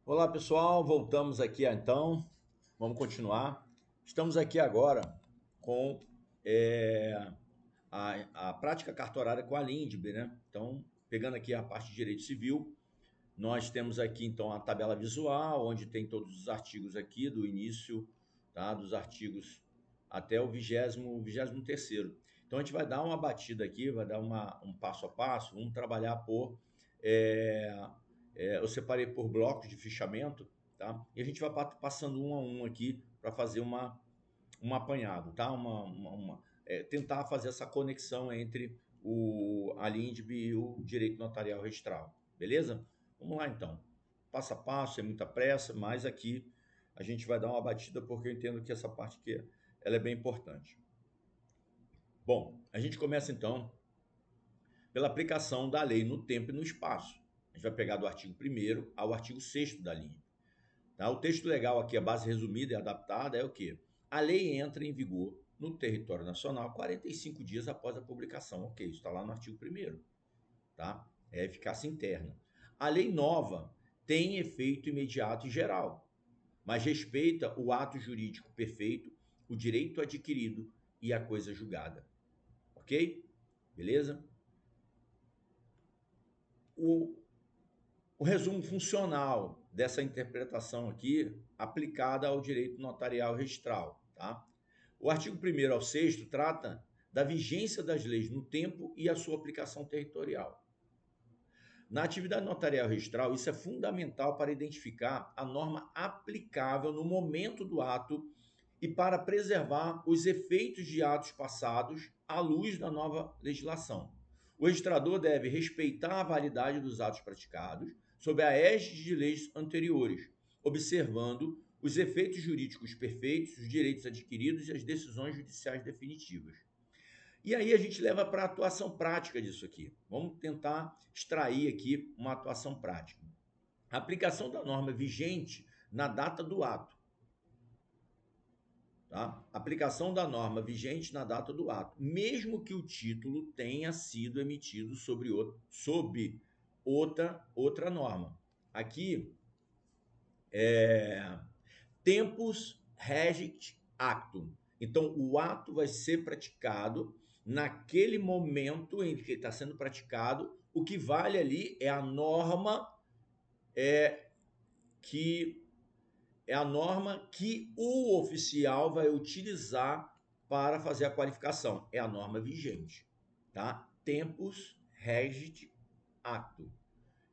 Olá pessoal, voltamos aqui então, vamos continuar. Estamos aqui agora com é, a prática cartorária com a Lindbe, né? Então, pegando aqui a parte de direito civil, nós temos aqui então a tabela visual, onde tem todos os artigos aqui do início, tá? Dos artigos até o vigésimo terceiro. Então a gente vai dar uma batida aqui, vai dar um passo a passo, vamos trabalhar por é, eu separei por blocos de fichamento, tá? E a gente vai passando um a um aqui para fazer um apanhado, tá? Tentar fazer essa conexão entre a LINDB e o direito notarial registral, beleza? Vamos lá então. Passo a passo, sem muita pressa, mas aqui a gente vai dar uma batida porque eu entendo que essa parte aqui ela é bem importante. Bom, a gente começa então pela aplicação da lei no tempo e no espaço. A gente vai pegar do artigo 1º ao artigo 6º da LINDB. Tá? O texto legal aqui, a base resumida e adaptada, é o quê? A lei entra em vigor no território nacional 45 dias após a publicação. Ok, isso está lá no artigo 1º. Tá? É eficácia interna. A lei nova tem efeito imediato e geral, mas respeita o ato jurídico perfeito, o direito adquirido e a coisa julgada. Ok? Beleza? O, o resumo funcional dessa interpretação aqui, aplicada ao direito notarial registral, tá? O artigo 1º ao 6º trata da vigência das leis no tempo e a sua aplicação territorial. Na atividade notarial registral, isso é fundamental para identificar a norma aplicável no momento do ato e para preservar os efeitos de atos passados à luz da nova legislação. O registrador deve respeitar a validade dos atos praticados sob a égide de leis anteriores, observando os efeitos jurídicos perfeitos, os direitos adquiridos e as decisões judiciais definitivas. E aí a gente leva para a atuação prática disso aqui. Vamos tentar extrair aqui uma atuação prática. A aplicação da norma vigente na data do ato. Tá? Aplicação da norma vigente na data do ato, mesmo que o título tenha sido emitido sob outra norma. Aqui, tempus regit actum. Então, o ato vai ser praticado naquele momento em que está sendo praticado. O que vale ali é a norma que o oficial vai utilizar para fazer a qualificação. É a norma vigente, tá? Tempus regit actum.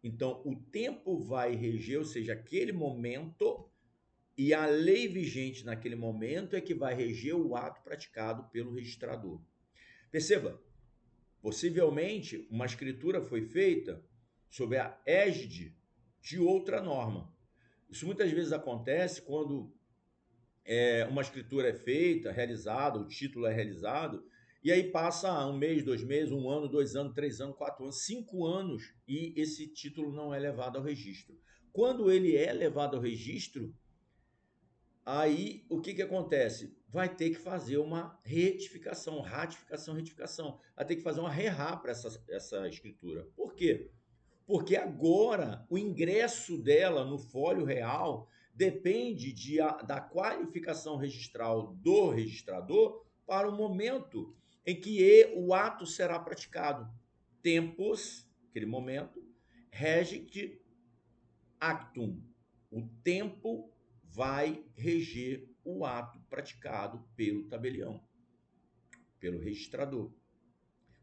Então, o tempo vai reger, ou seja, aquele momento, e a lei vigente naquele momento é que vai reger o ato praticado pelo registrador. Perceba, possivelmente uma escritura foi feita sob a égide de outra norma. Isso muitas vezes acontece quando uma escritura é feita, realizada, o título é realizado, e aí passa um mês, 2 meses, 1 ano, 2 anos, 3 anos, 4 anos, 5 anos, e esse título não é levado ao registro. Quando ele é levado ao registro, aí o que acontece? Vai ter que fazer uma retificação. Vai ter que fazer uma rerá para essa escritura. Por quê? Porque agora o ingresso dela no Fólio Real depende da qualificação registral do registrador para o momento em que o ato será praticado. Tempus, aquele momento, regit actum. O tempo vai reger o ato praticado pelo tabelião, pelo registrador.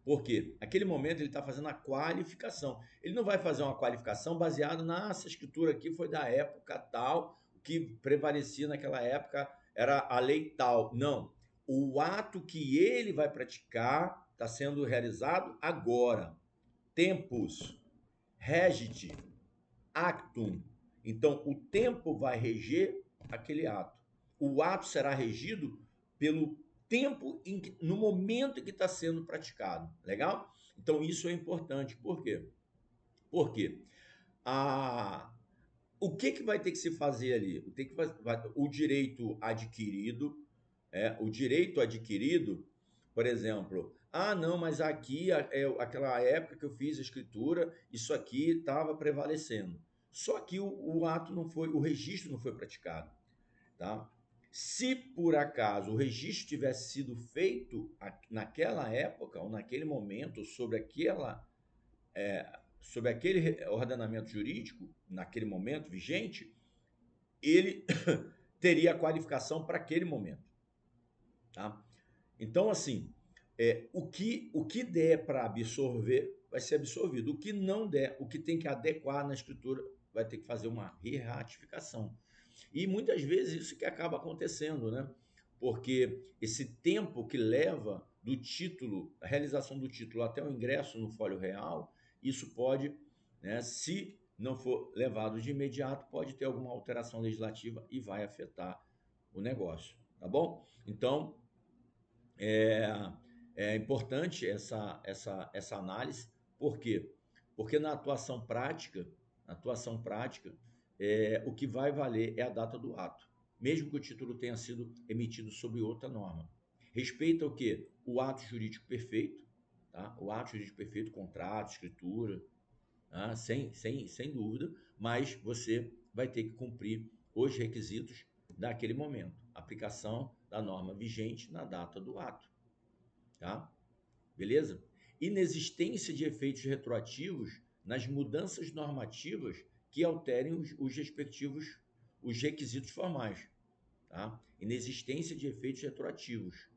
Por quê? Naquele momento ele está fazendo a qualificação. Ele não vai fazer uma qualificação baseada nessa escritura aqui foi da época tal, o que prevalecia naquela época era a lei tal. Não. O ato que ele vai praticar está sendo realizado agora. Tempus, regit, actum. Então, o tempo vai reger aquele ato. O ato será regido pelo tempo no momento em que está sendo praticado. Legal? Então, isso é importante. Por quê? Porque o que vai ter que se fazer ali? O direito adquirido, por exemplo, não, mas aqui é aquela época que eu fiz a escritura, isso aqui estava prevalecendo. Só que o ato não foi, o registro não foi praticado, tá? Se por acaso o registro tivesse sido feito naquela época ou naquele momento sobre aquele ordenamento jurídico, naquele momento vigente, ele teria a qualificação para aquele momento, tá? Então, assim, o que der para absorver vai ser absorvido. O que não der, o que tem que adequar na escritura, vai ter que fazer uma re-ratificação. E muitas vezes isso que acaba acontecendo, né? Porque esse tempo que leva do título, a realização do título até o ingresso no folho real, isso pode, né, se não for levado de imediato, pode ter alguma alteração legislativa e vai afetar o negócio, tá bom? Então, é, é importante essa análise, por quê? Porque na atuação prática, o que vai valer é a data do ato, mesmo que o título tenha sido emitido sob outra norma. Respeita o quê? O ato jurídico perfeito, tá? O ato jurídico perfeito, contrato, escritura, tá? Sem dúvida, mas você vai ter que cumprir os requisitos daquele momento. Aplicação da norma vigente na data do ato, tá? Beleza? Inexistência de efeitos retroativos nas mudanças normativas que alterem os requisitos formais, tá? Inexistência de efeitos retroativos.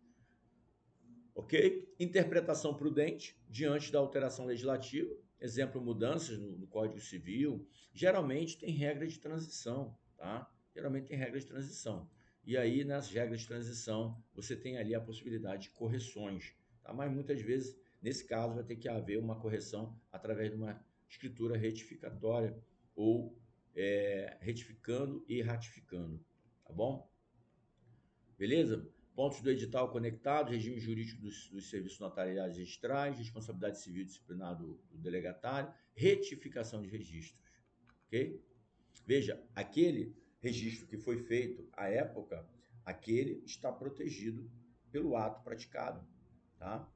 Ok? Interpretação prudente diante da alteração legislativa. Exemplo, mudanças no Código Civil. Geralmente tem regra de transição, tá? Geralmente tem regra de transição. E aí, nas regras de transição, você tem ali a possibilidade de correções, tá? Mas muitas vezes, nesse caso, vai ter que haver uma correção através de uma escritura retificatória ou retificando e ratificando, tá bom? Beleza? Pontos do edital conectados, regime jurídico dos serviços notariais registrais, responsabilidade civil disciplinar do delegatário, retificação de registros, ok? Veja, aquele registro que foi feito à época, aquele está protegido pelo ato praticado, tá?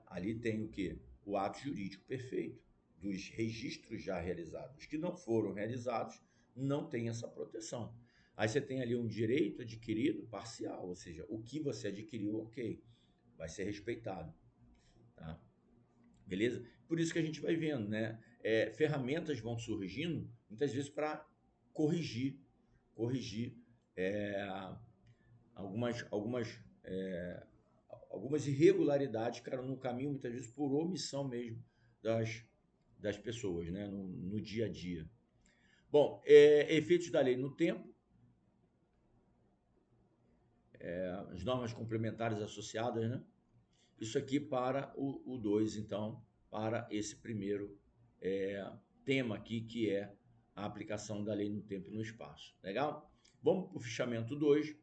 Ali tem o quê? O ato jurídico perfeito, dos registros já realizados. Os que não foram realizados não tem essa proteção. Aí você tem ali um direito adquirido parcial, ou seja, o que você adquiriu, ok, vai ser respeitado, tá? Beleza? Por isso que a gente vai vendo, né? Ferramentas vão surgindo, muitas vezes para corrigir é, algumas algumas irregularidades, cara, no caminho, muitas vezes por omissão mesmo das pessoas, né? No dia a dia. Bom, efeitos da lei no tempo, as normas complementares associadas, né? Isso aqui para o 2, então, para esse primeiro tema aqui, que é a aplicação da lei no tempo e no espaço. Legal? Vamos para o fichamento 2,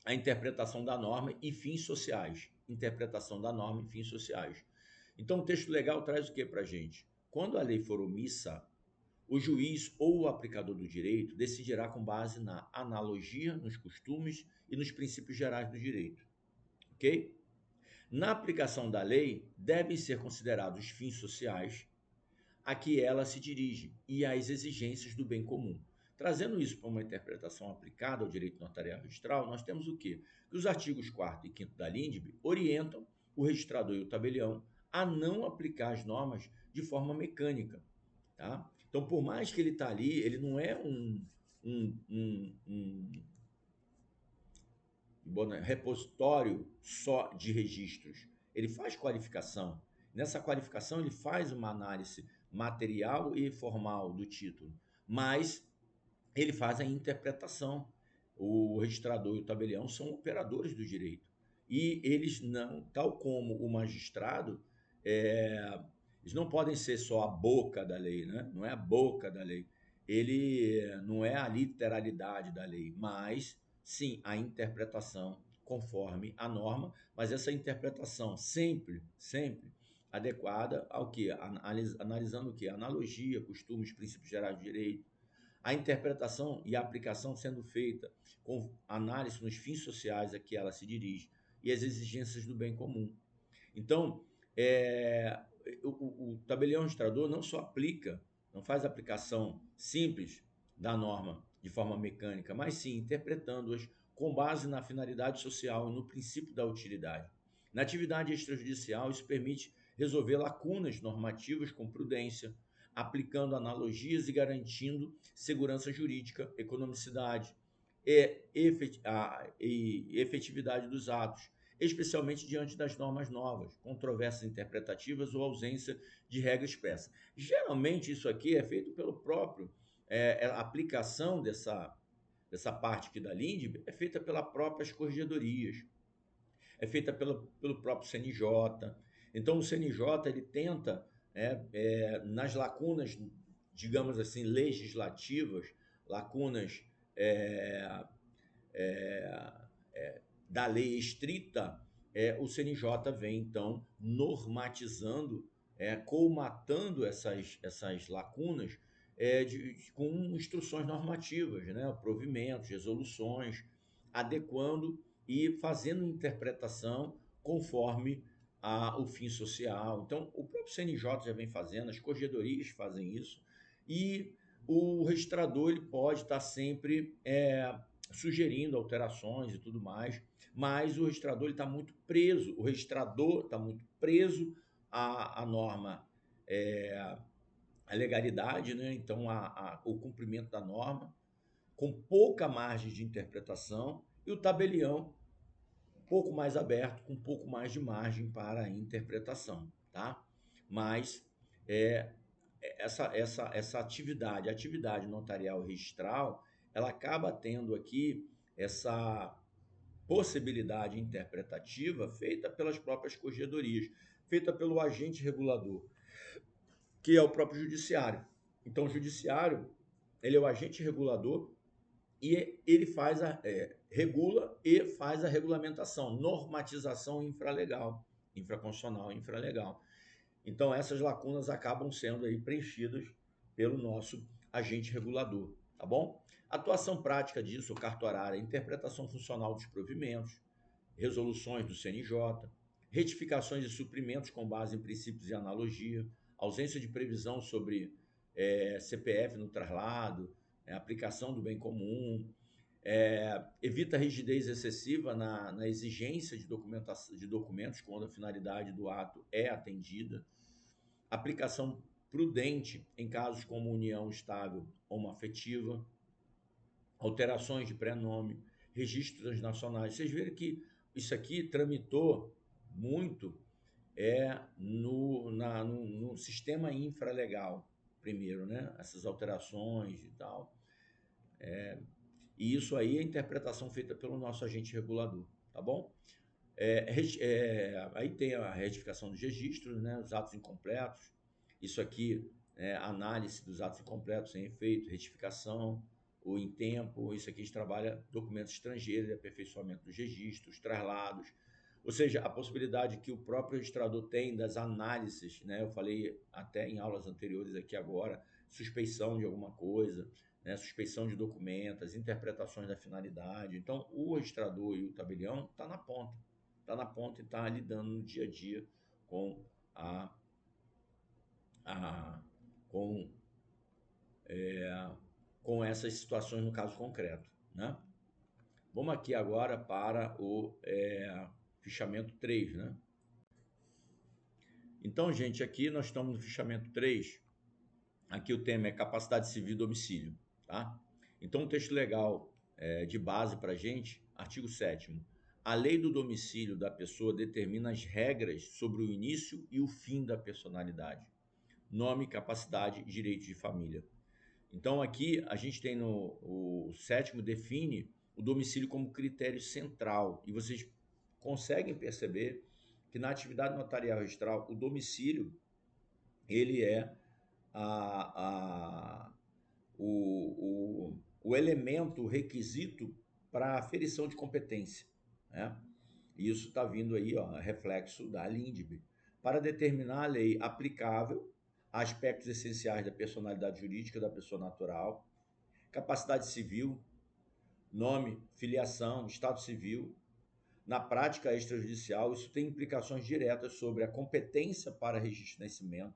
a interpretação da norma e fins sociais. Interpretação da norma e fins sociais. Então, o texto legal traz o que para a gente? Quando a lei for omissa, o juiz ou o aplicador do direito decidirá com base na analogia, nos costumes e nos princípios gerais do direito. Ok? Na aplicação da lei, devem ser considerados os fins sociais a que ela se dirige e as exigências do bem comum. Trazendo isso para uma interpretação aplicada ao direito notarial registral, nós temos o quê? Que os artigos 4º e 5º da LINDB orientam o registrador e o tabelião a não aplicar as normas de forma mecânica, tá? Então, por mais que ele está ali, ele não é um repositório só de registros. Ele faz qualificação. Nessa qualificação, ele faz uma análise material e formal do título, mas ele faz a interpretação. O registrador e o tabelião são operadores do direito. E eles não, tal como o magistrado, eles não podem ser só a boca da lei, né? Não é a boca da lei. Ele não é a literalidade da lei, mas sim a interpretação conforme a norma, mas essa interpretação sempre adequada ao que? Analisando o que? Analogia, costumes, princípios gerais do direito, a interpretação e a aplicação sendo feita com análise nos fins sociais a que ela se dirige e as exigências do bem comum. Então, o tabelião registrador não só aplica não faz aplicação simples da norma de forma mecânica, mas sim interpretando-as com base na finalidade social e no princípio da utilidade. Na atividade extrajudicial, isso permite resolver lacunas normativas com prudência, aplicando analogias e garantindo segurança jurídica, economicidade e efetividade dos atos, especialmente diante das normas novas, controvérsias interpretativas ou ausência de regra expressa. Geralmente isso aqui é feito pelo próprio, a aplicação dessa parte aqui da LINDB é feita pelas próprias corregedorias, é feita pelo próprio CNJ. Então o CNJ ele tenta, nas lacunas, digamos assim, legislativas, lacunas é, da lei estrita, o CNJ vem, então, normatizando, colmatando essas lacunas com instruções normativas, né? Provimentos, resoluções, adequando e fazendo interpretação conforme o fim social. Então, o próprio CNJ já vem fazendo, as corregedorias fazem isso, e o registrador ele pode estar sempre sugerindo alterações e tudo mais, mas o registrador está muito preso, o registrador está muito preso à norma, à legalidade, né? Então o cumprimento da norma, com pouca margem de interpretação, e o tabelião um pouco mais aberto, com um pouco mais de margem para a interpretação, tá? Mas essa atividade, a atividade notarial e registral, ela acaba tendo aqui essa possibilidade interpretativa feita pelas próprias corregedorias, feita pelo agente regulador, que é o próprio judiciário. Então, o judiciário, ele é o agente regulador e ele regula e faz a regulamentação, normatização infralegal, infraconstitucional, infralegal. Então, essas lacunas acabam sendo aí preenchidas pelo nosso agente regulador, tá bom? Atuação prática disso, cartorária, interpretação funcional dos provimentos, resoluções do CNJ, retificações e suprimentos com base em princípios de analogia, ausência de previsão sobre CPF no traslado, aplicação do bem comum, evita rigidez excessiva na exigência de documentos quando a finalidade do ato é atendida, aplicação prudente em casos como união estável homoafetiva, alterações de prenome, registros transnacionais. Vocês viram que isso aqui tramitou muito no sistema infralegal, primeiro, né? Essas alterações e tal. E isso aí é a interpretação feita pelo nosso agente regulador, tá bom? Aí tem a retificação dos registros, né? Os atos incompletos. Isso aqui, análise dos atos incompletos sem efeito, retificação, o em tempo. Isso aqui a gente trabalha documentos estrangeiros, aperfeiçoamento dos registros, traslados. Ou seja, a possibilidade que o próprio registrador tem das análises, né? Eu falei até em aulas anteriores aqui agora, suspeição de alguma coisa, né? Suspeição de documentos, interpretações da finalidade. Então, o registrador e o tabelião está na ponta e está lidando no dia a dia com com, com essas situações no caso concreto, né? Vamos aqui agora para o fichamento 3, né? Então, gente, aqui nós estamos no fichamento 3. Aqui o tema é capacidade civil e domicílio, tá? Então, um texto legal de base para a gente, artigo 7º. A lei do domicílio da pessoa determina as regras sobre o início e o fim da personalidade. Nome, capacidade e direitos de família. Então, aqui a gente tem o 7º define o domicílio como critério central. E vocês conseguem perceber que na atividade notarial registral, o domicílio, ele é o elemento, o requisito para a aferição de competência, né? E isso está vindo aí, ó, reflexo da LINDB, para determinar a lei aplicável a aspectos essenciais da personalidade jurídica da pessoa natural, capacidade civil, nome, filiação, estado civil. Na prática extrajudicial, isso tem implicações diretas sobre a competência para registro de nascimento,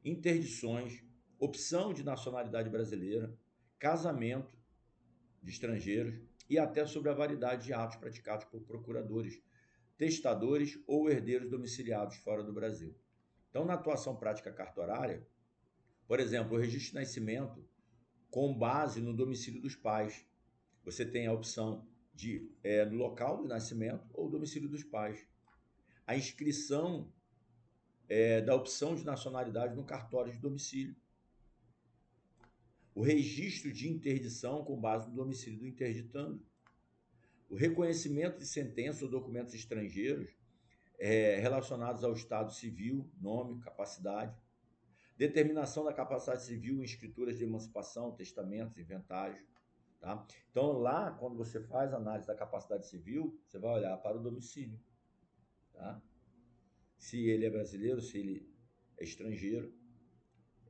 interdições, opção de nacionalidade brasileira, casamento de estrangeiros e até sobre a variedade de atos praticados por procuradores, testadores ou herdeiros domiciliados fora do Brasil. Então, na atuação prática cartorária, por exemplo, o registro de nascimento com base no domicílio dos pais. Você tem a opção de no local do nascimento ou domicílio dos pais. A inscrição da opção de nacionalidade no cartório de domicílio. O registro de interdição com base no domicílio do interditando. O reconhecimento de sentenças ou documentos estrangeiros relacionados ao estado civil, nome, capacidade. Determinação da capacidade civil em escrituras de emancipação, testamentos, inventários. Tá? Então, lá, quando você faz a análise da capacidade civil, você vai olhar para o domicílio. Tá? Se ele é brasileiro, se ele é estrangeiro,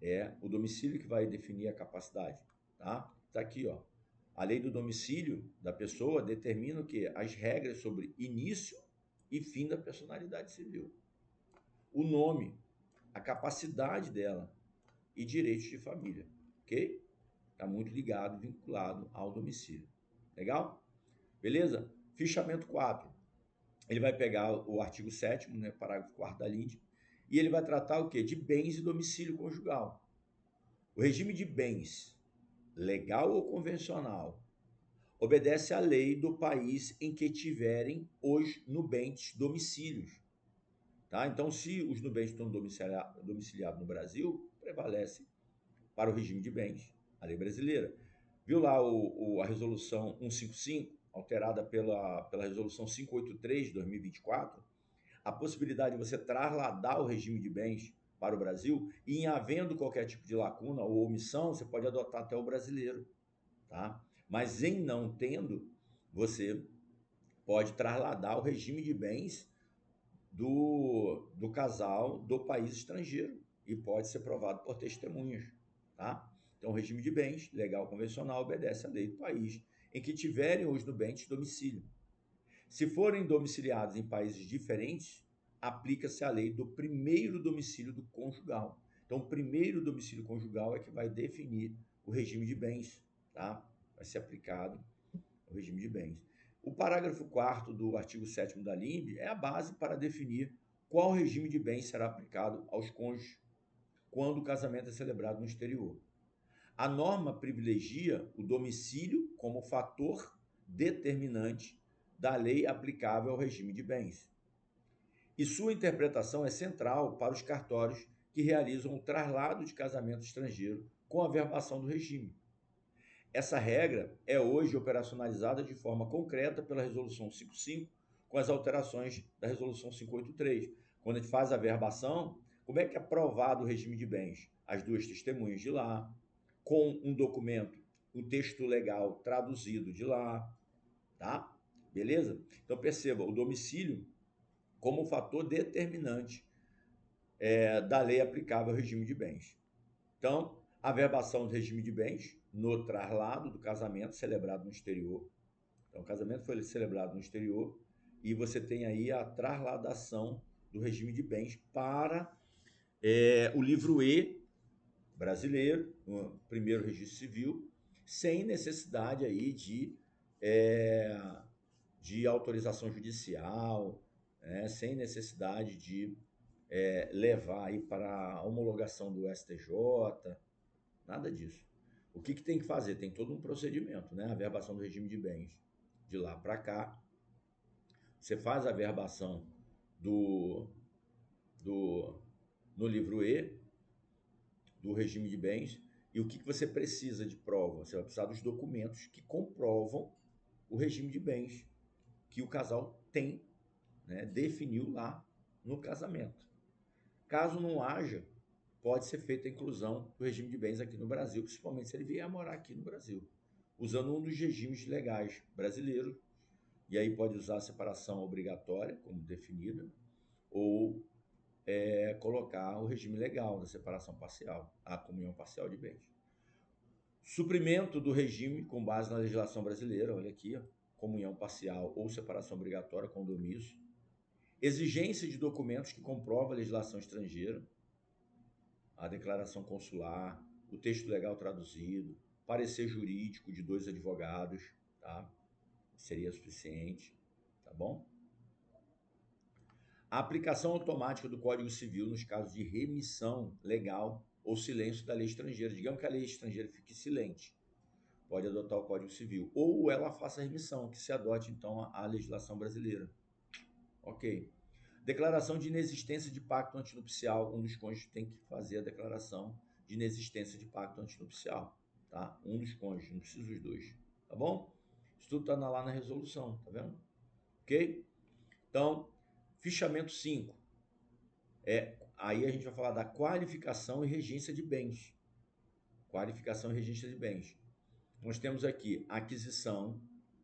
é o domicílio que vai definir a capacidade. Tá? Tá aqui, ó. A lei do domicílio da pessoa determina o quê? As regras sobre início e fim da personalidade civil. O nome, a capacidade dela e direitos de família, ok? Está muito ligado, vinculado ao domicílio. Legal? Beleza? Fichamento 4. Ele vai pegar o artigo 7º, né, parágrafo 4º da LINDE, e ele vai tratar o quê? De bens e domicílio conjugal. O regime de bens, legal ou convencional, obedece à lei do país em que tiverem os nubentes domicílios. Tá? Então, se os nubentes estão domiciliados no Brasil, prevalece para o regime de bens a lei brasileira. Viu lá a resolução 155, alterada pela resolução 583 de 2024, a possibilidade de você trasladar o regime de bens para o Brasil, e em havendo qualquer tipo de lacuna ou omissão, você pode adotar até o brasileiro, tá? Mas em não tendo, você pode trasladar o regime de bens do casal do país estrangeiro e pode ser provado por testemunhas, tá? Então, o regime de bens, legal convencional, obedece à lei do país em que tiverem os nubentes domicílio. Se forem domiciliados em países diferentes, aplica-se a lei do primeiro domicílio do conjugal. Então, o primeiro domicílio conjugal é que vai definir o regime de bens, tá? Vai ser aplicado o regime de bens. O parágrafo 4º do artigo 7º da LINDE é a base para definir qual regime de bens será aplicado aos cônjuges quando o casamento é celebrado no exterior. A norma privilegia o domicílio como fator determinante da lei aplicável ao regime de bens. E sua interpretação é central para os cartórios que realizam o traslado de casamento estrangeiro com a averbação do regime. Essa regra é hoje operacionalizada de forma concreta pela Resolução 55, com as alterações da Resolução 583. Quando a gente faz a averbação, como é que é provado o regime de bens? As duas testemunhas de lá, com um documento, um texto legal traduzido de lá, tá? Beleza? Então perceba, o domicílio como fator determinante da lei aplicável ao regime de bens. Então, a averbação do regime de bens no traslado do casamento celebrado no exterior. Então, o casamento foi celebrado no exterior e você tem aí a trasladação do regime de bens para o livro E brasileiro, no primeiro registro civil, sem necessidade aí de autorização judicial, sem necessidade de levar aí para a homologação do STJ, nada disso. O que tem que fazer? Tem todo um procedimento, né? A averbação do regime de bens de lá para cá. Você faz a averbação no livro E, do regime de bens, e o que você precisa de prova? Você vai precisar dos documentos que comprovam o regime de bens que o casal tem, né? Definiu lá no casamento. Caso não haja, pode ser feita a inclusão do regime de bens aqui no Brasil, principalmente se ele vier a morar aqui no Brasil, usando um dos regimes legais brasileiros, e aí pode usar a separação obrigatória, como definida, ou colocar o regime legal da separação parcial, a comunhão parcial de bens. Suprimento do regime com base na legislação brasileira, olha aqui, ó, comunhão parcial ou separação obrigatória, condomínio. Exigência de documentos que comprovam a legislação estrangeira, a declaração consular, o texto legal traduzido, parecer jurídico de 2 advogados, tá? Seria suficiente, tá bom? A aplicação automática do Código Civil nos casos de remissão legal ou silêncio da lei estrangeira. Digamos que a lei estrangeira fique silente, pode adotar o Código Civil. Ou ela faça a remissão, que se adote, então, a legislação brasileira. Ok. Declaração de inexistência de pacto antinupcial. Um dos cônjuges tem que fazer a declaração de inexistência de pacto antinupcial. Tá? Um dos cônjuges, não precisa os dois. Tá bom? Isso tudo está lá na resolução, tá vendo? Ok? Então, fichamento 5. Aí a gente vai falar da qualificação e regência de bens. Qualificação e regência de bens. Nós temos aqui aquisição,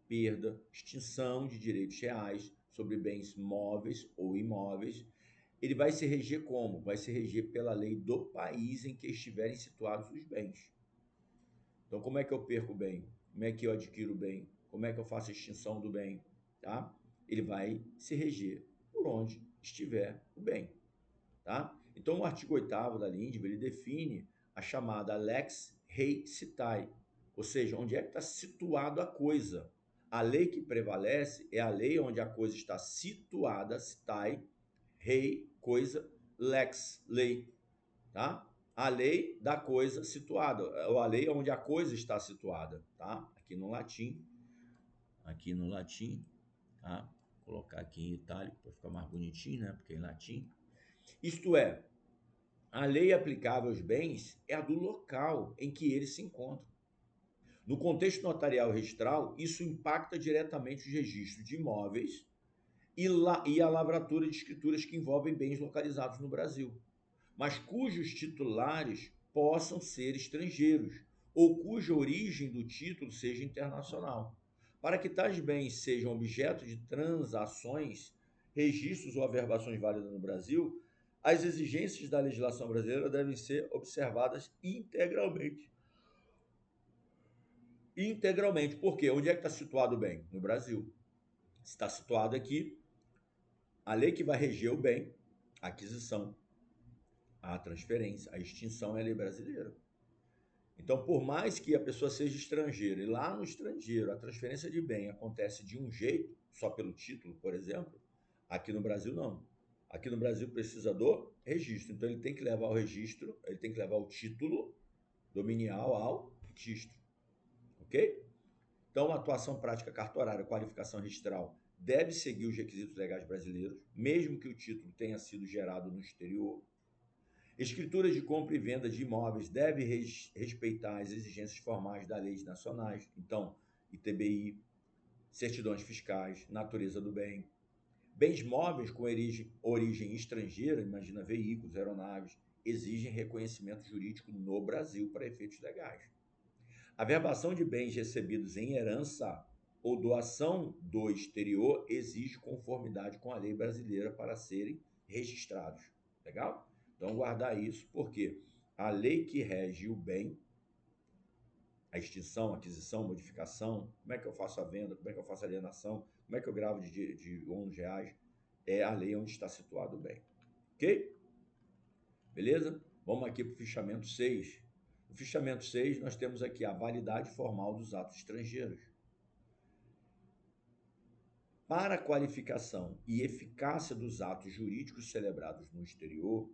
perda, extinção de direitos reais sobre bens móveis ou imóveis. Ele vai se reger como? Vai se reger pela lei do país em que estiverem situados os bens. Então, como é que eu perco o bem? Como é que eu adquiro o bem? Como é que eu faço a extinção do bem? Tá? Ele vai se reger por onde estiver o bem. Tá? Então, o artigo 8º da LINDB, ele define a chamada lex rei citae, ou seja, onde é que está situada a coisa. A lei que prevalece é a lei onde a coisa está situada, citae, rei, coisa, lex, lei, tá? A lei da coisa situada, ou a lei onde a coisa está situada, tá? Aqui no latim, tá? Vou colocar aqui em itálico para ficar mais bonitinho, né? Porque é em latim. Isto é, a lei aplicável aos bens é a do local em que eles se encontram. No contexto notarial registral, isso impacta diretamente os registros de imóveis e a lavratura de escrituras que envolvem bens localizados no Brasil, mas cujos titulares possam ser estrangeiros ou cuja origem do título seja internacional. Para que tais bens sejam objeto de transações, registros ou averbações válidas no Brasil, as exigências da legislação brasileira devem ser observadas integralmente. Integralmente. Por quê? Onde é que está situado o bem? No Brasil. Está situado aqui, a lei que vai reger o bem, a aquisição, a transferência, a extinção é a lei brasileira. Então, por mais que a pessoa seja estrangeira, e lá no estrangeiro a transferência de bem acontece de um jeito, só pelo título, por exemplo, aqui no Brasil não. Aqui no Brasil precisa do registro. Então, ele tem que levar o registro, ele tem que levar o título dominial ao registro. Ok? Então, a atuação prática cartorária, qualificação registral, deve seguir os requisitos legais brasileiros, mesmo que o título tenha sido gerado no exterior. Escrituras de compra e venda de imóveis devem respeitar as exigências formais das leis nacionais, então, ITBI, certidões fiscais, natureza do bem. Bens móveis com origem estrangeira, imagina veículos, aeronaves, exigem reconhecimento jurídico no Brasil para efeitos legais. A verbação de bens recebidos em herança ou doação do exterior exige conformidade com a lei brasileira para serem registrados. Legal? Então, guardar isso, porque a lei que rege o bem, a extinção, aquisição, modificação, como é que eu faço a venda, como é que eu faço a alienação, como é que eu gravo de ônus reais, é a lei onde está situado o bem. Ok? Beleza? Vamos aqui para o fichamento 6. No fichamento 6, nós temos aqui a validade formal dos atos estrangeiros. Para a qualificação e eficácia dos atos jurídicos celebrados no exterior,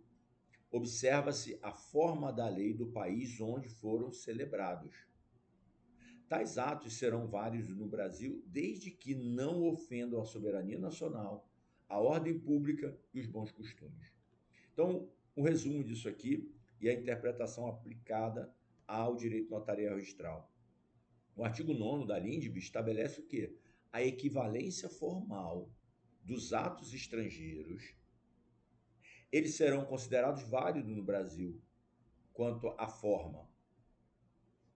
observa-se a forma da lei do país onde foram celebrados. Tais atos serão válidos no Brasil desde que não ofendam a soberania nacional, a ordem pública e os bons costumes. Então, o resumo disso aqui e a interpretação aplicada ao direito notarial registral. O artigo 9º da LINDB estabelece o quê? A equivalência formal dos atos estrangeiros, eles serão considerados válidos no Brasil quanto à forma,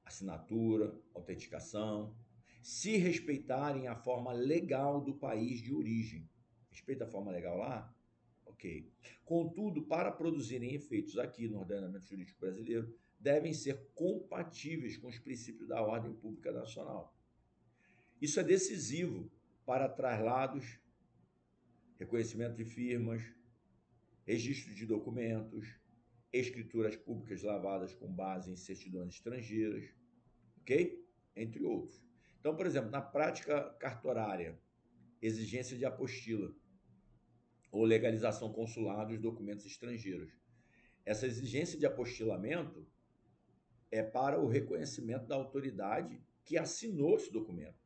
assinatura, autenticação, se respeitarem a forma legal do país de origem. Respeita a forma legal lá? Ok. Contudo, para produzirem efeitos aqui no ordenamento jurídico brasileiro, devem ser compatíveis com os princípios da ordem pública nacional. Isso é decisivo para traslados, reconhecimento de firmas, registro de documentos, escrituras públicas lavadas com base em certidões estrangeiras, ok? Entre outros. Então, por exemplo, na prática cartorária, exigência de apostila ou legalização consular dos documentos estrangeiros. Essa exigência de apostilamento é para o reconhecimento da autoridade que assinou esse documento.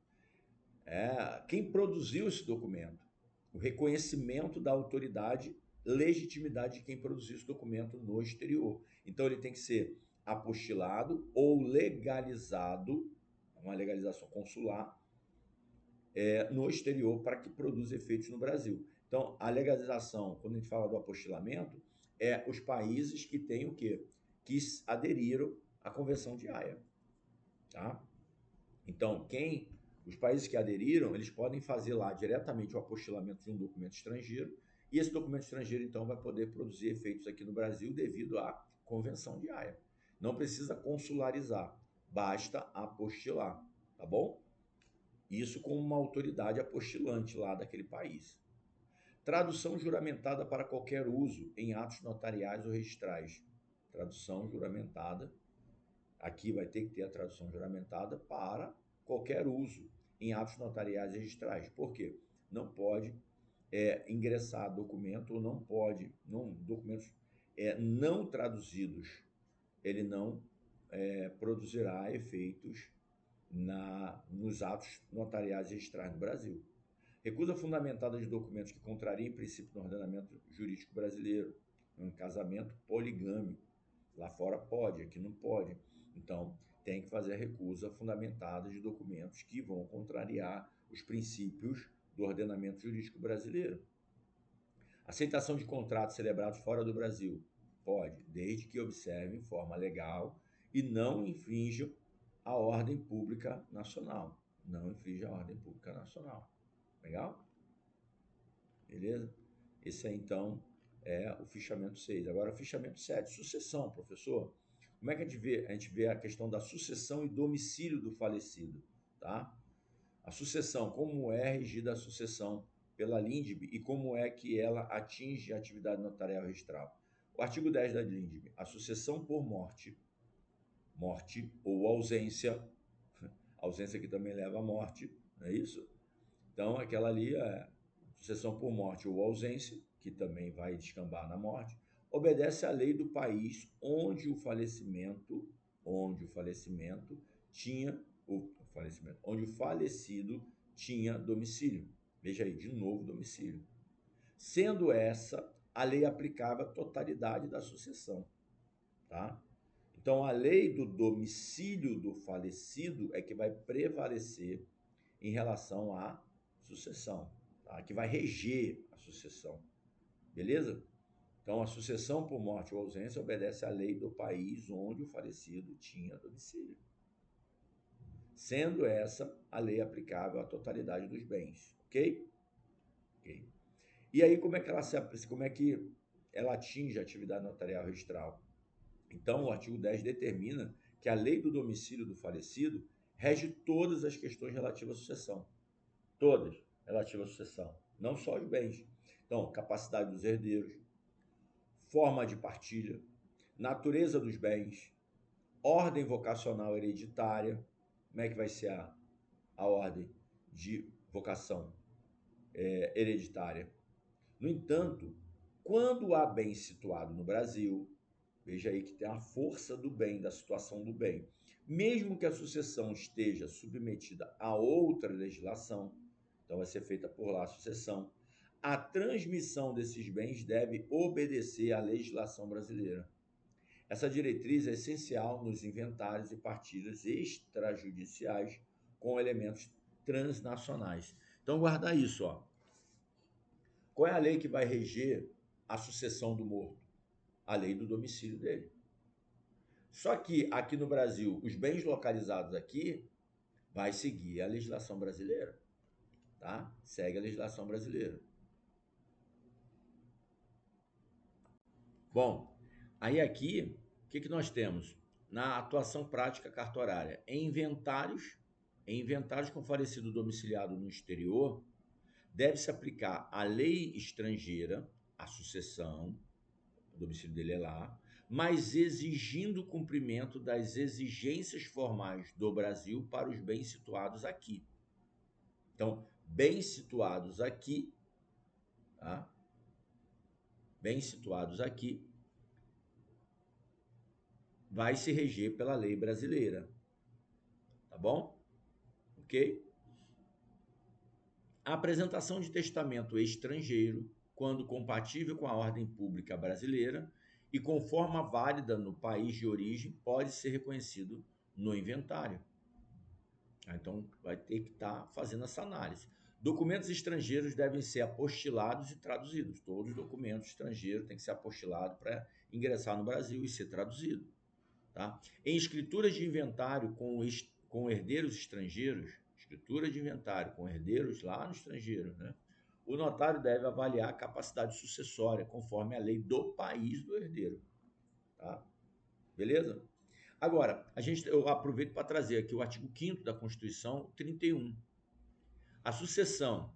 Quem produziu esse documento. O reconhecimento da autoridade, legitimidade de quem produziu esse documento no exterior. Então, ele tem que ser apostilado ou legalizado, uma legalização consular, no exterior para que produza efeitos no Brasil. Então, a legalização, quando a gente fala do apostilamento, é os países que têm o quê? Que aderiram à Convenção de Haia. Tá? Então, os países que aderiram, eles podem fazer lá diretamente o apostilamento de um documento estrangeiro, e esse documento estrangeiro, então, vai poder produzir efeitos aqui no Brasil devido à Convenção de Haia. Não precisa consularizar, basta apostilar, tá bom? Isso com uma autoridade apostilante lá daquele país. Tradução juramentada para qualquer uso em atos notariais ou registrais. Tradução juramentada. Aqui vai ter que ter a tradução juramentada para qualquer uso em atos notariais e registrais. Por quê? Não pode ingressar documento ou não pode, documentos não traduzidos, ele não produzirá efeitos nos atos notariais e registrais no Brasil. Recusa fundamentada de documentos que contrariem princípio do ordenamento jurídico brasileiro. Um casamento poligâmico. Lá fora pode, aqui não pode. Então, tem que fazer a recusa fundamentada de documentos que vão contrariar os princípios do ordenamento jurídico brasileiro. Aceitação de contratos celebrados fora do Brasil. Pode, desde que observem forma legal e não infrinjam a ordem pública nacional. Não infringe a ordem pública nacional. Legal? Beleza? Esse aí, então, é o fichamento 6. Agora, o fichamento 7, sucessão, professor. Como é que a gente vê a questão da sucessão e domicílio do falecido, tá? A sucessão, como é regida a sucessão pela LINDB e como é que ela atinge a atividade notarial registral. O artigo 10 da LINDB, a sucessão por morte ou ausência que também leva à morte, não é isso? Então, aquela ali é sucessão por morte ou ausência, que também vai descambar na morte, obedece à lei do país onde o falecido tinha domicílio. Veja aí, de novo, domicílio. Sendo essa a lei aplicável à totalidade da sucessão, tá? Então, a lei do domicílio do falecido é que vai prevalecer em relação à sucessão, tá? Que vai reger a sucessão, beleza? Então, a sucessão por morte ou ausência obedece à lei do país onde o falecido tinha domicílio, sendo essa a lei aplicável à totalidade dos bens, ok? Ok. E aí, como é que ela atinge a atividade notarial registral? Então, o artigo 10 determina que a lei do domicílio do falecido rege todas as questões relativas à sucessão. Todas relativas à sucessão, não só os bens. Então, capacidade dos herdeiros, forma de partilha, natureza dos bens, ordem vocacional hereditária. Como é que vai ser a ordem de vocação hereditária? No entanto, quando há bem situado no Brasil, veja aí que tem a força do bem, da situação do bem. Mesmo que a sucessão esteja submetida a outra legislação, então vai ser feita por lá a sucessão, a transmissão desses bens deve obedecer à legislação brasileira. Essa diretriz é essencial nos inventários e partilhas extrajudiciais com elementos transnacionais. Então, guarda isso, ó. Qual é a lei que vai reger a sucessão do morto? A lei do domicílio dele. Só que aqui no Brasil, os bens localizados aqui vai seguir a legislação brasileira, tá? Segue a legislação brasileira. Bom, aí aqui, o que nós temos? Na atuação prática cartorária, em inventários com falecido domiciliado no exterior, deve-se aplicar a lei estrangeira, a sucessão, o domicílio dele é lá, mas exigindo o cumprimento das exigências formais do Brasil para os bens situados aqui. Então, bens situados aqui, tá? Bens situados aqui, vai se reger pela lei brasileira, tá bom? Ok? A apresentação de testamento estrangeiro, quando compatível com a ordem pública brasileira e com forma válida no país de origem, pode ser reconhecido no inventário. Então, vai ter que estar fazendo essa análise. Documentos estrangeiros devem ser apostilados e traduzidos. Todos os documentos estrangeiros têm que ser apostilados para ingressar no Brasil e ser traduzido. Tá? Em escrituras de inventário com herdeiros estrangeiros, escritura de inventário com herdeiros lá no estrangeiro, né? O notário deve avaliar a capacidade sucessória conforme a lei do país do herdeiro. Tá? Beleza? Agora, eu aproveito para trazer aqui o artigo 5º da Constituição 31. A sucessão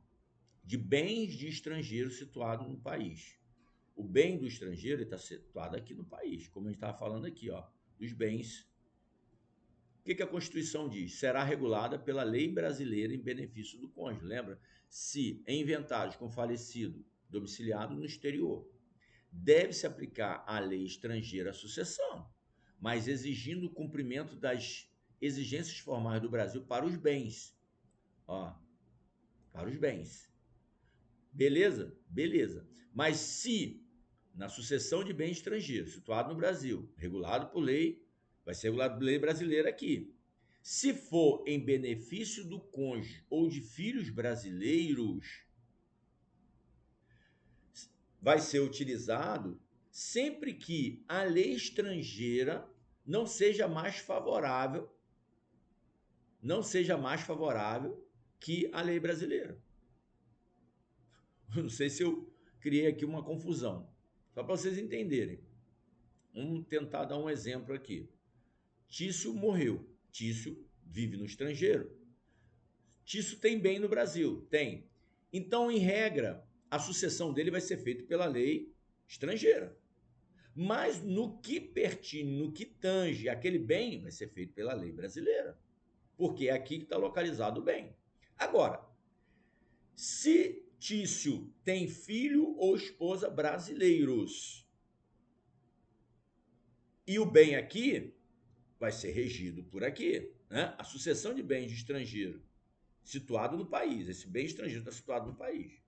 de bens de estrangeiro situado no país. O bem do estrangeiro está situado aqui no país, como a gente estava falando aqui, ó, dos bens. O que a Constituição diz? Será regulada pela lei brasileira em benefício do cônjuge. Lembra? Se em inventários com falecido domiciliado no exterior, deve-se aplicar a lei estrangeira à sucessão, mas exigindo o cumprimento das exigências formais do Brasil para os bens. Ó, para os bens. Beleza? Beleza. Mas se na sucessão de bens estrangeiros, situado no Brasil, regulado por lei, vai ser regulado por lei brasileira aqui. Se for em benefício do cônjuge ou de filhos brasileiros, vai ser utilizado sempre que a lei estrangeira não seja mais favorável que a lei brasileira. Não sei se eu criei aqui uma confusão. Só para vocês entenderem. Vamos tentar dar um exemplo aqui. Tício morreu. Tício vive no estrangeiro. Tício tem bem no Brasil? Tem. Então, em regra, a sucessão dele vai ser feita pela lei estrangeira. Mas no que pertine, no que tange aquele bem, vai ser feito pela lei brasileira. Porque é aqui que está localizado o bem. Agora, se Tício tem filho ou esposa brasileiros e o bem aqui vai ser regido por aqui, né? A sucessão de bens de estrangeiro situado no país, esse bem estrangeiro está situado no país.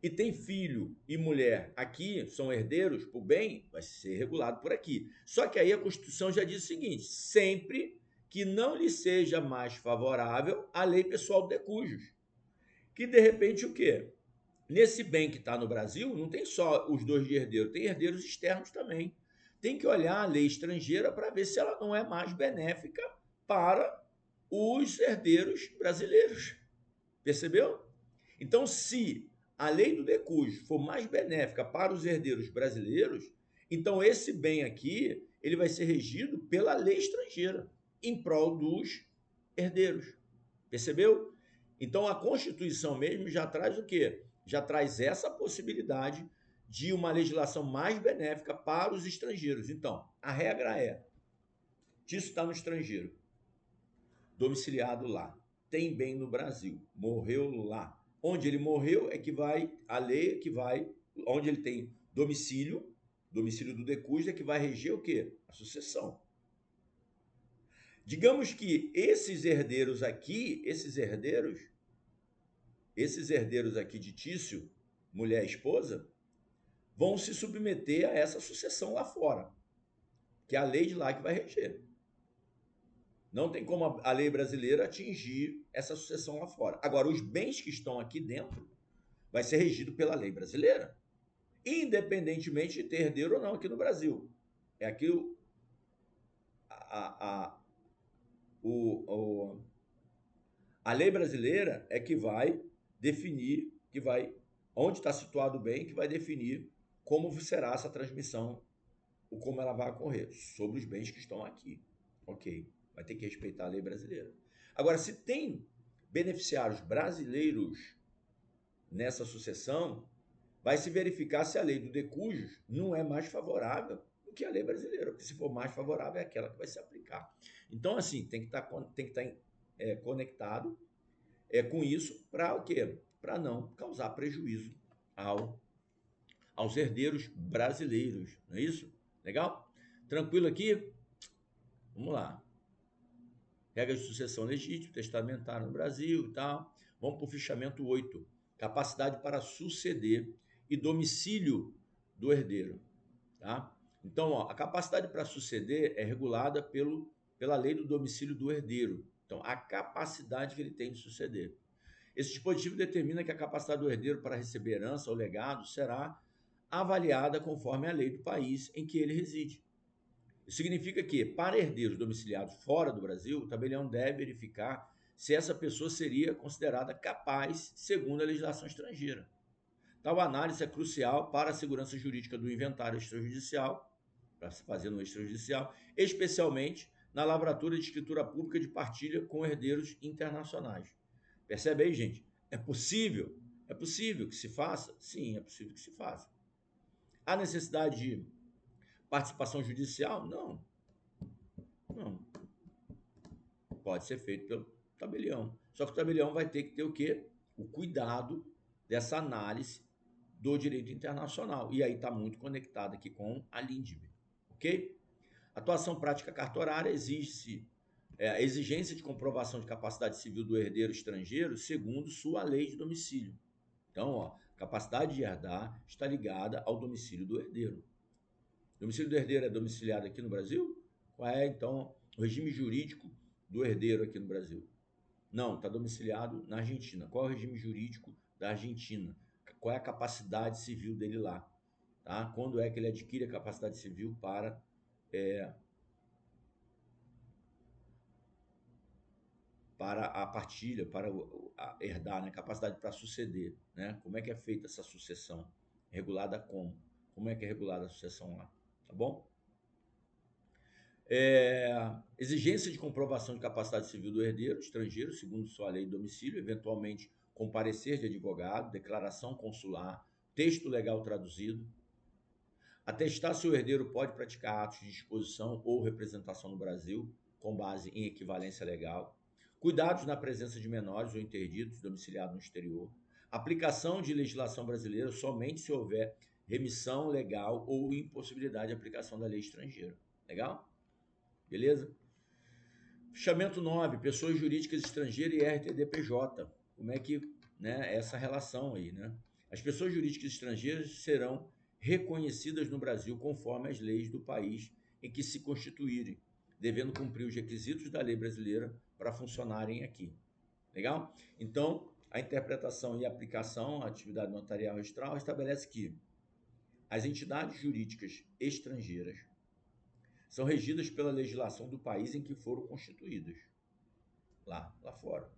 E tem filho e mulher aqui, são herdeiros por bem, vai ser regulado por aqui. Só que aí a Constituição já diz o seguinte: sempre que não lhe seja mais favorável a lei pessoal do decujus. Que de repente o quê? Nesse bem que está no Brasil, não tem só os dois de herdeiro, tem herdeiros externos também. Tem que olhar a lei estrangeira para ver se ela não é mais benéfica para os herdeiros brasileiros. Percebeu? Então, se a lei do decujus for mais benéfica para os herdeiros brasileiros, então esse bem aqui ele vai ser regido pela lei estrangeira em prol dos herdeiros. Percebeu? Então, a Constituição mesmo já traz o quê? Já traz essa possibilidade de uma legislação mais benéfica para os estrangeiros. Então, a regra é: Tício está no estrangeiro, domiciliado lá, tem bem no Brasil, morreu lá. Onde ele morreu é que vai, a lei é que vai, onde ele tem domicílio do decujus é que vai reger o quê? A sucessão. Digamos que esses herdeiros aqui de Tício, mulher e esposa, vão se submeter a essa sucessão lá fora, que é a lei de lá que vai reger. Não tem como a lei brasileira atingir essa sucessão lá fora. Agora, os bens que estão aqui dentro vai ser regido pela lei brasileira, independentemente de ter herdeiro ou não aqui no Brasil. É aqui a lei brasileira é que vai definir, onde está situado o bem, que vai definir como será essa transmissão, ou como ela vai ocorrer, sobre os bens que estão aqui. Ok, vai ter que respeitar a lei brasileira. Agora, se tem beneficiários brasileiros nessa sucessão, vai se verificar se a lei do decujus não é mais favorável, que a lei brasileira, porque se for mais favorável é aquela que vai se aplicar. Então, assim, tem que estar conectado com isso para o quê? Para não causar prejuízo aos herdeiros brasileiros, não é isso? Legal? Tranquilo aqui? Vamos lá. Regras de sucessão legítima, testamentária no Brasil e tal. Vamos para o fichamento 8. Capacidade para suceder e domicílio do herdeiro. Tá? Então, ó, a capacidade para suceder é regulada pela lei do domicílio do herdeiro. Então, a capacidade que ele tem de suceder. Esse dispositivo determina que a capacidade do herdeiro para receber herança ou legado será avaliada conforme a lei do país em que ele reside. Isso significa que, para herdeiros domiciliados fora do Brasil, o tabelião deve verificar se essa pessoa seria considerada capaz segundo a legislação estrangeira. Tal análise é crucial para a segurança jurídica do inventário extrajudicial, para se fazer no extrajudicial, especialmente na lavratura de escritura pública de partilha com herdeiros internacionais. Percebe aí, gente? É possível? É possível que se faça? Sim, é possível que se faça. Há necessidade de participação judicial? Não. Não. Pode ser feito pelo tabelião. Só que o tabelião vai ter que ter o quê? O cuidado dessa análise do direito internacional. E aí está muito conectado aqui com a LINDB. Ok? Atuação prática cartorária exige-se a exigência de comprovação de capacidade civil do herdeiro estrangeiro segundo sua lei de domicílio. Então, ó, capacidade de herdar está ligada ao domicílio do herdeiro. O domicílio do herdeiro é domiciliado aqui no Brasil? Qual é, então, o regime jurídico do herdeiro aqui no Brasil? Não, está domiciliado na Argentina. Qual é o regime jurídico da Argentina? Qual é a capacidade civil dele lá? Tá? Quando é que ele adquire a capacidade civil para a partilha, para herdar, né? Capacidade para suceder, né? Como é que é feita essa sucessão? Regulada como? Como é que é regulada a sucessão lá? Tá bom? Exigência de comprovação de capacidade civil do herdeiro estrangeiro, segundo sua lei de domicílio, eventualmente com parecer de advogado, declaração consular, texto legal traduzido. Atestar se o herdeiro pode praticar atos de disposição ou representação no Brasil, com base em equivalência legal. Cuidados na presença de menores ou interditos domiciliados no exterior. Aplicação de legislação brasileira somente se houver remissão legal ou impossibilidade de aplicação da lei estrangeira. Legal? Beleza? Fichamento 9, pessoas jurídicas estrangeiras e RTDPJ. Como é que, né, essa relação aí, né? As pessoas jurídicas estrangeiras serão reconhecidas no Brasil conforme as leis do país em que se constituírem, devendo cumprir os requisitos da lei brasileira para funcionarem aqui. Legal? Então, a interpretação e aplicação à atividade notarial registral estabelece que as entidades jurídicas estrangeiras são regidas pela legislação do país em que foram constituídas, lá fora.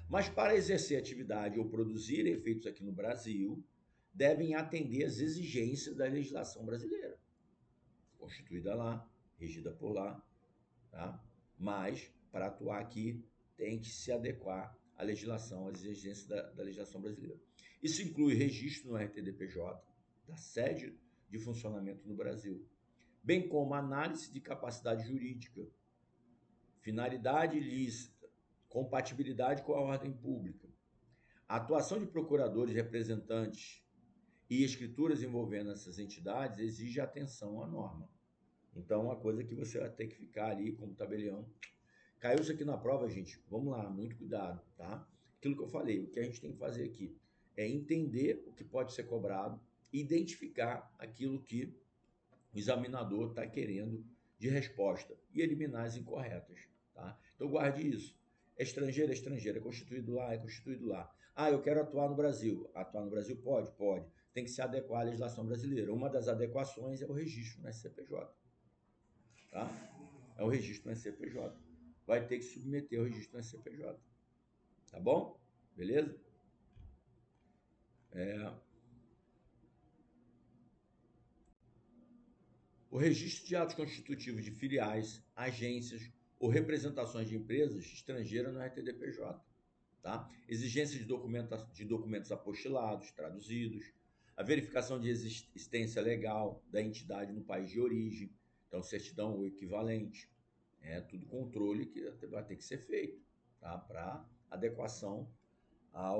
Mas para exercer atividade ou produzir efeitos aqui no Brasil, devem atender às exigências da legislação brasileira, constituída lá, regida por lá, tá? Mas para atuar aqui tem que se adequar à legislação, às exigências da legislação brasileira. Isso inclui registro no RTDPJ, da sede de funcionamento no Brasil, bem como análise de capacidade jurídica, finalidade ilícita, compatibilidade com a ordem pública. A atuação de procuradores, representantes e escrituras envolvendo essas entidades exige atenção à norma. Então, uma coisa que você vai ter que ficar ali como tabelião. Caiu isso aqui na prova, gente? Vamos lá, muito cuidado, tá? Aquilo que eu falei, o que a gente tem que fazer aqui é entender o que pode ser cobrado, identificar aquilo que o examinador está querendo de resposta e eliminar as incorretas, tá? Então guarde isso. É estrangeiro, é constituído lá, é constituído lá. Ah, eu quero atuar no Brasil. Atuar no Brasil? Pode, pode. Tem que se adequar à legislação brasileira. Uma das adequações é o registro no SCPJ, tá? É o registro no SCPJ. Vai ter que submeter ao registro no SCPJ. Tá bom? Beleza? O registro de atos constitutivos de filiais, agências ou representações de empresas estrangeiras no RTDPJ. Tá? Exigência de documentos apostilados, traduzidos. A verificação de existência legal da entidade no país de origem, então certidão ou equivalente, é tudo controle que vai ter que ser feito, tá? Para adequação a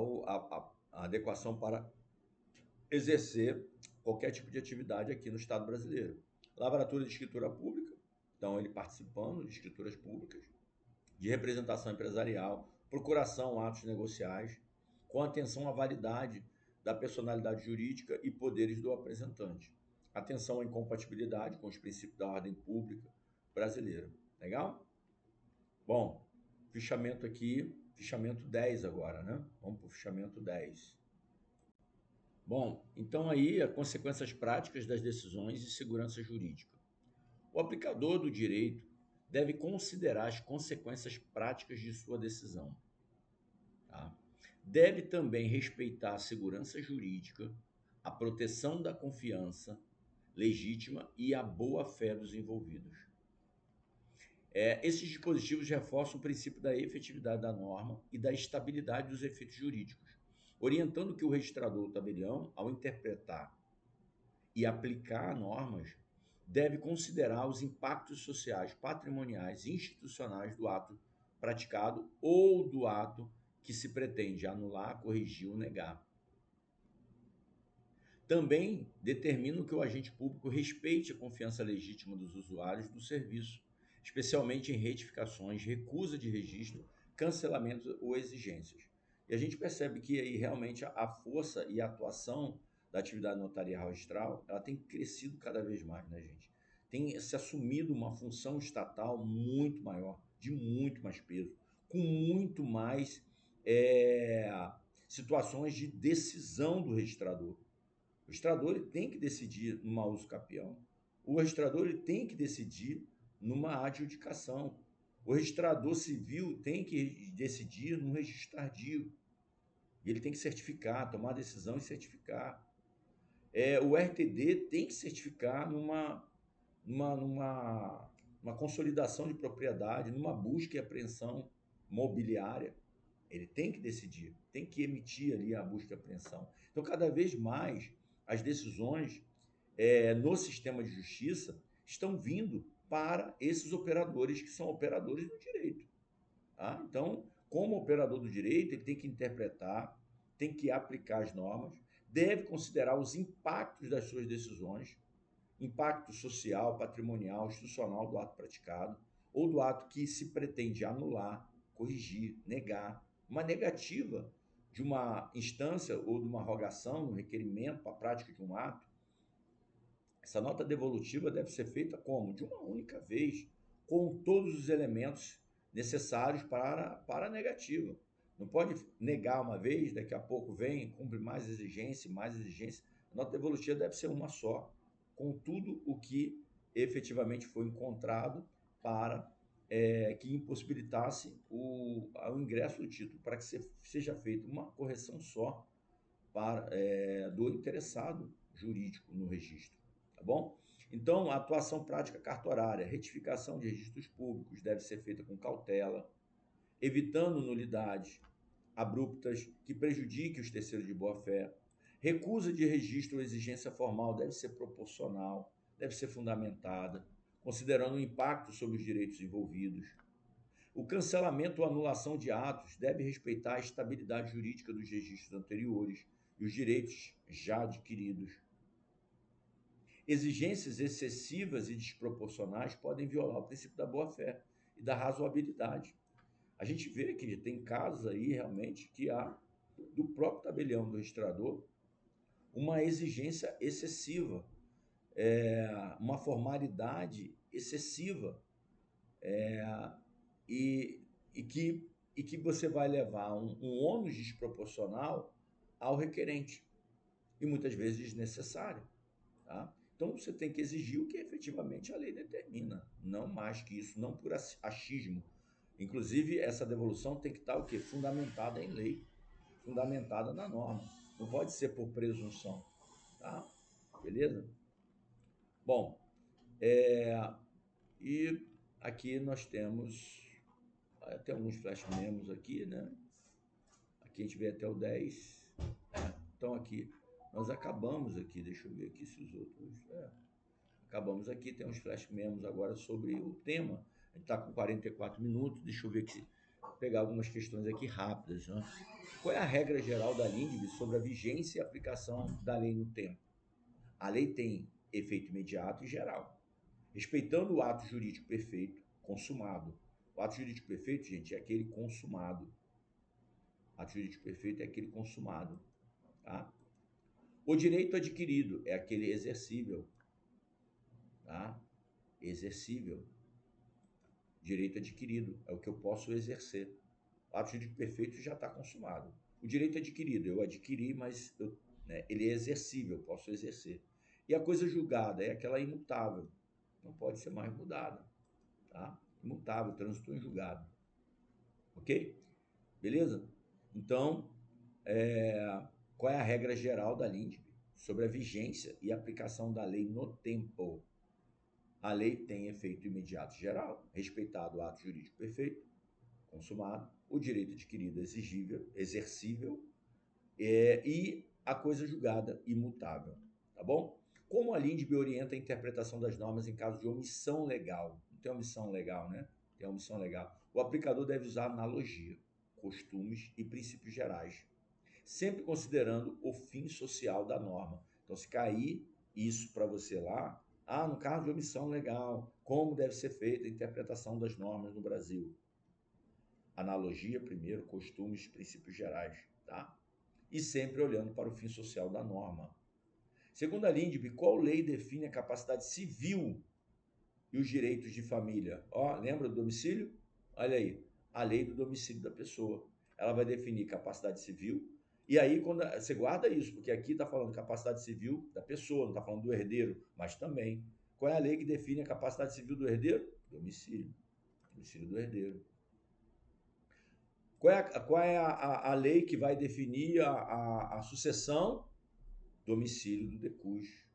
adequação para exercer qualquer tipo de atividade aqui no Estado brasileiro. Lavratura de escritura pública, então ele participando de escrituras públicas, de representação empresarial, procuração, atos negociais, com atenção à validade da personalidade jurídica e poderes do apresentante. Atenção à incompatibilidade com os princípios da ordem pública brasileira. Legal? Bom, fichamento aqui, fichamento 10 agora, né? Vamos para o fichamento 10. Bom, então aí as consequências práticas das decisões e segurança jurídica. O aplicador do direito deve considerar as consequências práticas de sua decisão. Tá? Deve também respeitar a segurança jurídica, a proteção da confiança legítima e a boa-fé dos envolvidos. Esses dispositivos reforçam o princípio da efetividade da norma e da estabilidade dos efeitos jurídicos, orientando que o registrador ou tabelião, ao interpretar e aplicar normas, deve considerar os impactos sociais, patrimoniais e institucionais do ato praticado ou do ato que se pretende anular, corrigir ou negar. Também determina que o agente público respeite a confiança legítima dos usuários do serviço, especialmente em retificações, recusa de registro, cancelamento ou exigências. E a gente percebe que aí realmente a força e a atuação da atividade notarial registral, ela tem crescido cada vez mais, né, gente? Tem se assumido uma função estatal muito maior, de muito mais peso, com muito mais situações de decisão do registrador. O registrador ele tem que decidir numa uso capião. O registrador ele tem que decidir numa adjudicação. O registrador civil tem que decidir num registro tardio. E ele tem que certificar, tomar decisão e certificar. O RTD tem que certificar numa consolidação de propriedade, numa busca e apreensão mobiliária. Ele tem que decidir, tem que emitir ali a busca e apreensão. Então, cada vez mais, as decisões no sistema de justiça estão vindo para esses operadores que são operadores do direito. Tá? Então, como operador do direito, ele tem que interpretar, tem que aplicar as normas, deve considerar os impactos das suas decisões, impacto social, patrimonial, institucional do ato praticado, ou do ato que se pretende anular, corrigir, negar. Uma negativa de uma instância ou de uma rogação, um requerimento para a prática de um ato, essa nota devolutiva deve ser feita como? De uma única vez, com todos os elementos necessários para a negativa. Não pode negar uma vez, daqui a pouco vem, cumpre mais exigência, mais exigência. A nota devolutiva deve ser uma só, com tudo o que efetivamente foi encontrado para que impossibilitasse o ingresso do título, para que seja feita uma correção só do interessado jurídico no registro, tá bom? Então, a atuação prática cartorária, retificação de registros públicos deve ser feita com cautela, evitando nulidades abruptas que prejudiquem os terceiros de boa-fé. Recusa de registro ou exigência formal deve ser proporcional, deve ser fundamentada, considerando o impacto sobre os direitos envolvidos. O cancelamento ou anulação de atos deve respeitar a estabilidade jurídica dos registros anteriores e os direitos já adquiridos. Exigências excessivas e desproporcionais podem violar o princípio da boa-fé e da razoabilidade. A gente vê que tem casos aí realmente que há do próprio tabelião do registrador uma exigência excessiva, uma formalidade excessiva, e que você vai levar um ônus desproporcional ao requerente e muitas vezes desnecessário. Tá? Então você tem que exigir o que efetivamente a lei determina, não mais que isso, não por achismo. Inclusive, essa devolução tem que estar o quê? Fundamentada em lei, fundamentada na norma. Não pode ser por presunção. Tá? Beleza? Bom, e aqui nós temos até alguns flash memos aqui, né? Aqui a gente vê até o 10. Então aqui, Nós acabamos aqui, deixa eu ver aqui se os outros... acabamos aqui, tem uns flash memos agora sobre o tema. A gente está com 44 minutos, deixa eu ver aqui, pegar algumas questões aqui rápidas. Né? Qual é a regra geral da LINDB sobre a vigência e aplicação da lei no tempo? A lei tem efeito imediato e geral, respeitando o ato jurídico perfeito, consumado. O ato jurídico perfeito, gente, é aquele consumado. O ato jurídico perfeito é aquele consumado. Tá? O direito adquirido é aquele exercível. Tá? Exercível. Direito adquirido é o que eu posso exercer. O ato jurídico perfeito já está consumado. O direito adquirido, eu adquiri, mas ele é exercível, eu posso exercer. E a coisa julgada é aquela imutável, não pode ser mais mudada. Tá? Imutável, trânsito em julgado. Ok? Beleza? Então, qual é a regra geral da LINDB sobre a vigência e aplicação da lei no tempo? A lei tem efeito imediato geral, respeitado o ato jurídico perfeito, consumado, o direito adquirido exigível, exercível e a coisa julgada imutável, tá bom? Como a LINDB orienta a interpretação das normas em caso de omissão legal? Não tem omissão legal, né? Tem omissão legal. O aplicador deve usar analogia, costumes e princípios gerais, sempre considerando o fim social da norma. Então, se cair isso para você lá, no caso de omissão legal, como deve ser feita a interpretação das normas no Brasil? Analogia primeiro, costumes, princípios gerais, tá? E sempre olhando para o fim social da norma. Segundo a LINDB, qual lei define a capacidade civil e os direitos de família? Lembra do domicílio? Olha aí, a lei do domicílio da pessoa. Ela vai definir capacidade civil. E aí, quando você guarda isso, porque aqui está falando capacidade civil da pessoa, não está falando do herdeiro, mas também. Qual é a lei que define a capacidade civil do herdeiro? Domicílio. Domicílio do herdeiro. Qual é a lei que vai definir a sucessão? Domicílio do decúgio.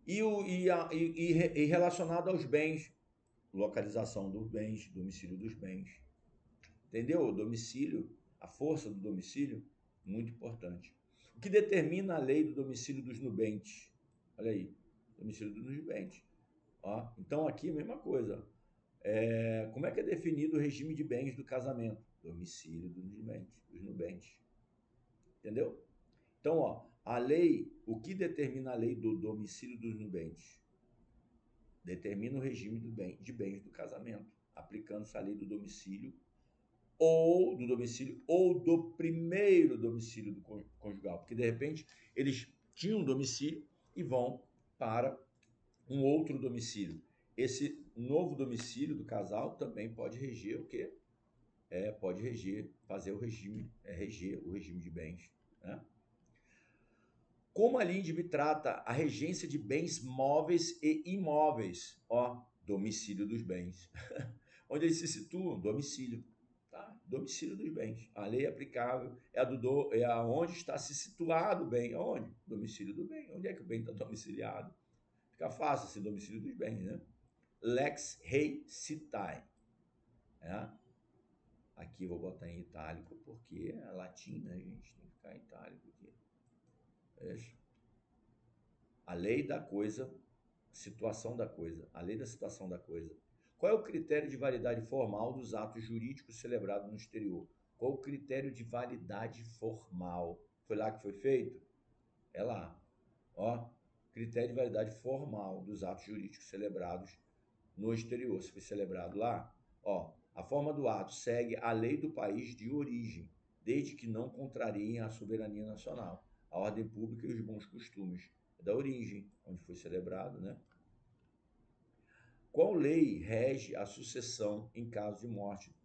E relacionado aos bens, localização dos bens, domicílio dos bens. Entendeu? O domicílio, a força do domicílio, muito importante. O que determina a lei do domicílio dos nubentes? Olha aí, domicílio dos nubentes. Então aqui a mesma coisa. Como é que é definido o regime de bens do casamento? Domicílio dos nubentes. Entendeu? Então, a lei, o que determina a lei do domicílio dos nubentes? Determina o regime de bens do casamento, aplicando-se a lei do domicílio ou do primeiro domicílio do conjugal, porque de repente eles tinham um domicílio e vão para um outro domicílio. Esse novo domicílio do casal também pode reger o quê? Pode reger, fazer o regime, reger o regime de bens, né? Como a LINDB trata a regência de bens móveis e imóveis? Domicílio dos bens. Onde eles se situam? Domicílio. Tá? Domicílio dos bens. A lei aplicável é aonde está se situado o bem. Onde? Domicílio do bem. Onde é que o bem está domiciliado? Fica fácil esse domicílio dos bens, né? Lex rei citae. Aqui eu vou botar em itálico porque é latim, né, gente? Tem que ficar em itálico aqui. A lei da coisa, situação da coisa, a lei da situação da coisa. Qual é o critério de validade formal dos atos jurídicos celebrados no exterior? Qual o critério de validade formal? Foi lá que foi feito? É lá. Critério de validade formal dos atos jurídicos celebrados no exterior. Se foi celebrado lá, a forma do ato segue a lei do país de origem, desde que não contrariem a soberania nacional, a ordem pública e os bons costumes da origem, onde foi celebrado, né? Qual lei rege a sucessão em caso de morte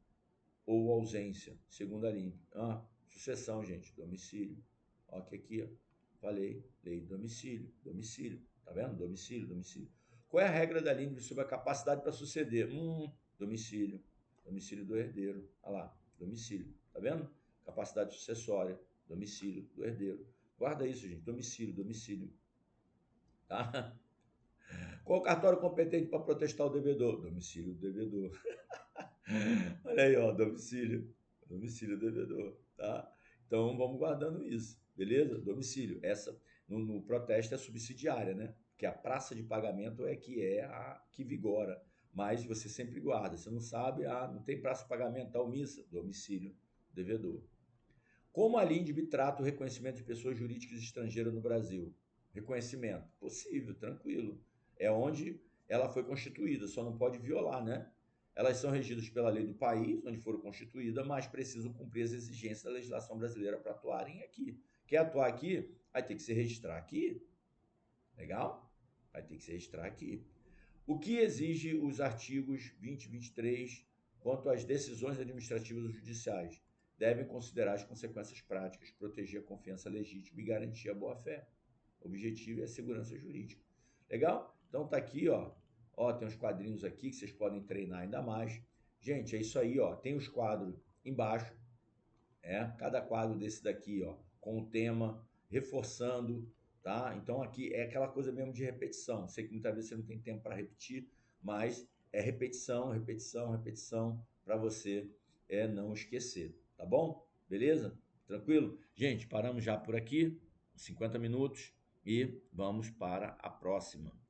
ou ausência, segundo a LINDB? Sucessão, gente, domicílio. Aqui, falei, lei do domicílio, tá vendo? Domicílio. Qual é a regra da LINDB sobre a capacidade para suceder? Domicílio do herdeiro. Olha lá, domicílio, tá vendo? Capacidade sucessória, domicílio do herdeiro. Guarda isso, gente, domicílio. Tá? Qual o cartório competente para protestar o devedor? Domicílio do devedor. Olha aí, domicílio do devedor, tá? Então, vamos guardando isso. beleza? Domicílio. Essa, no protesto é subsidiária, né? Porque a praça de pagamento é a que vigora, mas você sempre guarda. Você não sabe, não tem praça de pagamento, tal missa, domicílio, devedor. Como a LINDB trata o reconhecimento de pessoas jurídicas estrangeiras no Brasil? Reconhecimento, possível, tranquilo. É onde ela foi constituída, só não pode violar, né? Elas são regidas pela lei do país onde foram constituídas, mas precisam cumprir as exigências da legislação brasileira para atuarem aqui. Quer atuar aqui? Vai ter que se registrar aqui. Legal? Vai ter que se registrar aqui. O que exige os artigos 20 e 23 quanto às decisões administrativas ou judiciais? Devem considerar as consequências práticas, proteger a confiança legítima e garantir a boa-fé. O objetivo é a segurança jurídica. Legal? Então tá aqui, ó. Ó, tem uns quadrinhos aqui que vocês podem treinar ainda mais. Gente, é isso aí, ó. Tem os quadros embaixo, cada quadro desse daqui, ó, com o tema, reforçando, tá? Então aqui é aquela coisa mesmo de repetição. Sei que muitas vezes você não tem tempo para repetir, mas é repetição, repetição, repetição para você não esquecer, tá bom? Beleza? Tranquilo? Gente, paramos já por aqui, 50 minutos e vamos para a próxima.